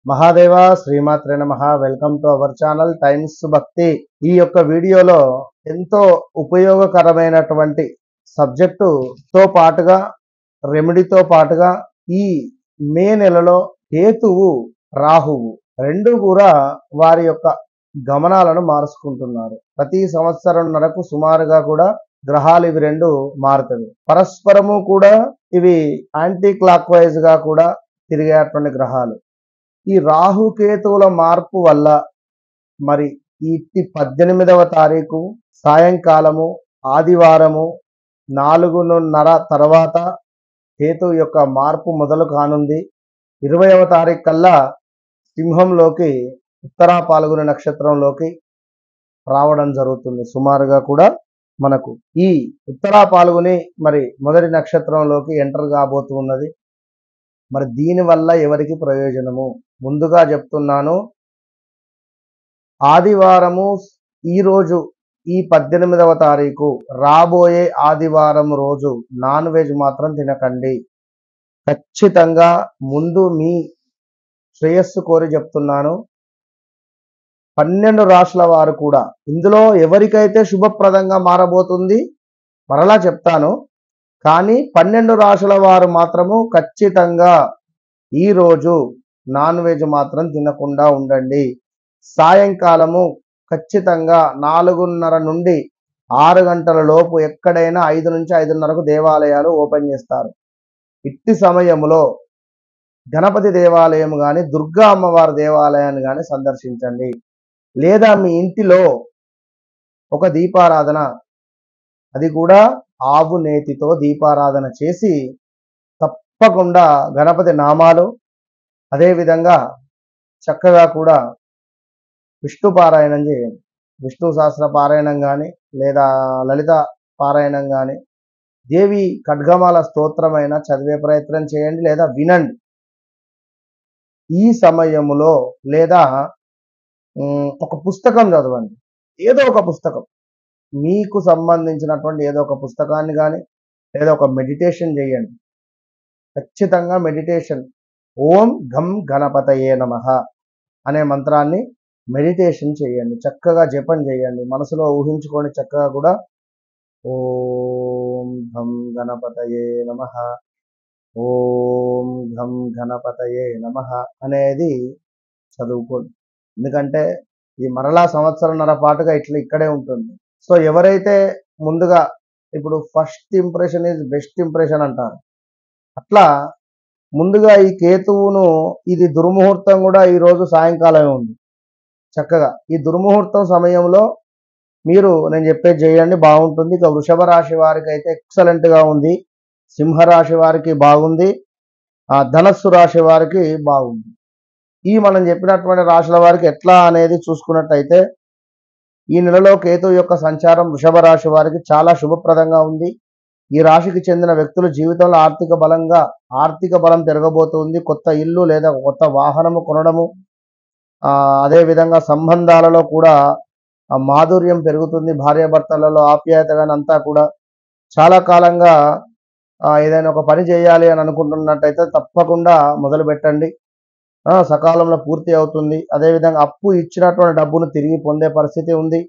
మహాదేవ శ్రీమాత్రే నమః. Welcome to our channel times భక్తి. ఈ యొక్క వీడియోలో ఎంతో ఉపయోగకరమైనటువంటి సబ్జెక్టుతో పాటుగా రెమెడీతో పాటుగా ఈ మే నెలలో కేతువు రాహువు రెండు కూడా వారి యొక్క గమనాలను మార్చుకుంటున్నారు. ప్రతి సంవత్సరంన్నరకు సుమారుగా కూడా గ్రహాలు ఇవి రెండు మారుతాయి. పరస్పరము కూడా ఇవి యాంటీ క్లాక్ వైజ్ గా కూడా తిరిగేటువంటి గ్రహాలు. ఈ రాహుకేతువుల మార్పు వల్ల మరి ఈ 18వ తారీఖు సాయంకాలము ఆదివారము 4:30 తర్వాత కేతువు యొక్క మార్పు మొదలు కానుంది. 20వ తారీఖు కల్లా సింహంలోకి ఉత్తరా పాల్గొనే నక్షత్రంలోకి రావడం జరుగుతుంది. సుమారుగా కూడా మనకు ఈ ఉత్తరా పాల్గొని మరి మొదటి నక్షత్రంలోకి ఎంటర్ కాబోతున్నది. మరి దీనివల్ల ఎవరికి ప్రయోజనము? ముందుగా చెప్తున్నాను, ఆదివారము ఈరోజు ఈ 18వ తారీఖు రాబోయే ఆదివారం రోజు నాన్ వెజ్ మాత్రం తినకండి. ఖచ్చితంగా ముందు మీ శ్రేయస్సు కోరి చెప్తున్నాను. 12 రాశుల వారు కూడా ఇందులో ఎవరికైతే శుభప్రదంగా మారబోతుంది మరలా చెప్తాను. కానీ 12 రాశుల వారు మాత్రము ఖచ్చితంగా ఈరోజు నాన్ వెజ్ మాత్రం తినకుండా ఉండండి. సాయంకాలము ఖచ్చితంగా 4:30 నుండి 6 గంటల లోపు ఎక్కడైనా 5 నుంచి 5:30కు దేవాలయాలు ఓపెన్ చేస్తారు. ఇట్టి సమయంలో గణపతి దేవాలయం కానీ దుర్గా అమ్మవారి దేవాలయాన్ని కానీ సందర్శించండి. లేదా మీ ఇంటిలో ఒక దీపారాధన, అది కూడా ఆవు నేతితో దీపారాధన చేసి తప్పకుండా గణపతి నామాలు, అదేవిధంగా చక్కగా కూడా విష్ణు పారాయణం చేయండి. విష్ణు సహస్ర పారాయణం కానీ లేదా లలిత పారాయణం కానీ దేవి ఖడ్గమాల స్తోత్రమైన చదివే ప్రయత్నం చేయండి లేదా వినండి. ఈ సమయములో లేదా ఒక పుస్తకం చదవండి. ఏదో ఒక పుస్తకం మీకు సంబంధించినటువంటి ఏదో ఒక పుస్తకాన్ని కానీ లేదా ఒక మెడిటేషన్ చేయండి. ఖచ్చితంగా మెడిటేషన్ ఓం ఘం గణపతయే నమః అనే మంత్రాన్ని మెడిటేషన్ చేయండి. చక్కగా జపం చేయండి. మనసులో ఊహించుకొని చక్కగా కూడా ఓం ఘం గణపతయే నమః, ఓం ఘం గణపతయే నమః అనేది చదువుకోండి. ఎందుకంటే ఇది మరలా సంవత్సరంన్నర పాటుగా ఇక్కడే ఉంటుంది. సో ఎవరైతే ముందుగా ఇప్పుడు first impression is best impression అంటారు, అట్లా ముందుగా ఈ కేతువును ఇది దుర్ముహూర్తం కూడా ఈరోజు సాయంకాలమే ఉంది. చక్కగా ఈ దుర్ముహూర్తం సమయంలో మీరు నేను చెప్పేది చేయండి, బాగుంటుంది. ఇక వృషభ రాశి వారికి అయితే ఎక్సలెంట్గా ఉంది, సింహరాశి వారికి బాగుంది, ధనస్సు రాశి వారికి బాగుంది. ఈ మనం చెప్పినటువంటి రాశుల వారికి ఎట్లా అనేది చూసుకున్నట్టయితే ఈ నెలలో కేతువు యొక్క సంచారం వృషభ రాశి వారికి చాలా శుభప్రదంగా ఉంది. ఈ రాశికి చెందిన వ్యక్తులు జీవితంలో ఆర్థిక బలం పెరగబోతుంది. కొత్త ఇల్లు లేదా కొత్త వాహనము కొనడము, అదేవిధంగా సంబంధాలలో కూడా మాధుర్యం పెరుగుతుంది. భార్యాభర్తలలో ఆప్యాయత కానీ అంతా కూడా చాలా కాలంగా ఏదైనా ఒక పని చేయాలి అని అనుకుంటున్నట్టయితే తప్పకుండా మొదలు పెట్టండి. సకాలంలో పూర్తి అవుతుంది. అదేవిధంగా అప్పు ఇచ్చినటువంటి డబ్బును తిరిగి పొందే పరిస్థితి ఉంది.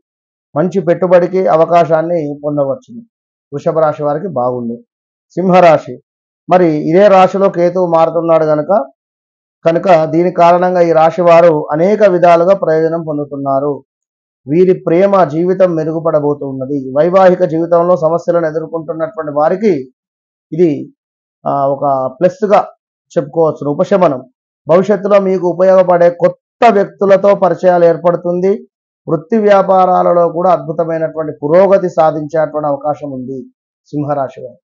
మంచి పెట్టుబడికి అవకాశాన్ని పొందవచ్చు. వృషభ రాశి వారికి బాగుంది. సింహరాశి మరి ఇదే రాశిలో కేతువు మారుతున్నాడు కనుక దీని కారణంగా ఈ రాశి వారు అనేక విధాలుగా ప్రయోజనం పొందుతున్నారు. వీరి ప్రేమ జీవితం మెరుగుపడబోతున్నది. వైవాహిక జీవితంలో సమస్యలను ఎదుర్కొంటున్నటువంటి వారికి ఇది ఒక ప్లస్గా చెప్పుకోవచ్చు, ఉపశమనం. భవిష్యత్తులో మీకు ఉపయోగపడే కొత్త వ్యక్తులతో పరిచయాలు ఏర్పడుతుంది. వృత్తి వ్యాపారాలలో కూడా అద్భుతమైనటువంటి పురోగతి సాధించేటువంటి అవకాశం ఉంది సింహరాశి వారు.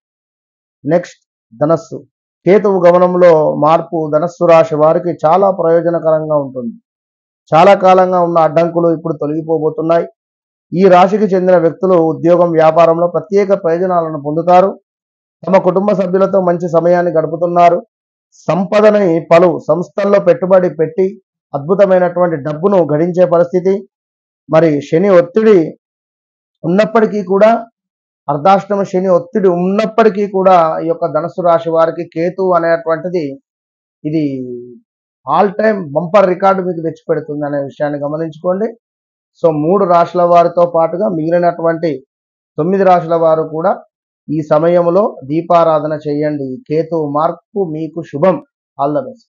నెక్స్ట్ ధనస్సు. కేతువు గమనంలో మార్పు ధనస్సు రాశి వారికి చాలా ప్రయోజనకరంగా ఉంటుంది. చాలా కాలంగా ఉన్న అడ్డంకులు ఇప్పుడు తొలగిపోబోతున్నాయి. ఈ రాశికి చెందిన వ్యక్తులు ఉద్యోగం వ్యాపారంలో ప్రత్యేక ప్రయోజనాలను పొందుతారు. తమ కుటుంబ సభ్యులతో మంచి సమయాన్ని గడుపుతున్నారు. సంపదని పలు సంస్థల్లో పెట్టుబడి పెట్టి అద్భుతమైనటువంటి డబ్బును గడించే పరిస్థితి. మరి శని ఒత్తిడి ఉన్నప్పటికీ కూడా, అర్ధాష్టమ శని ఒత్తిడి ఉన్నప్పటికీ కూడా ఈ యొక్క ధనుసు రాశి వారికి కేతు అనేటువంటిది ఇది ఆల్ టైమ్ బంపర్ రికార్డు మీకు తెచ్చిపెడుతుంది అనే విషయాన్ని గమనించుకోండి. సో 3 రాశుల వారితో పాటుగా మిగిలినటువంటి 9 రాశుల వారు కూడా ఈ సమయంలో దీపారాధన చేయండి. కేతు మార్పు మీకు శుభం. All the best.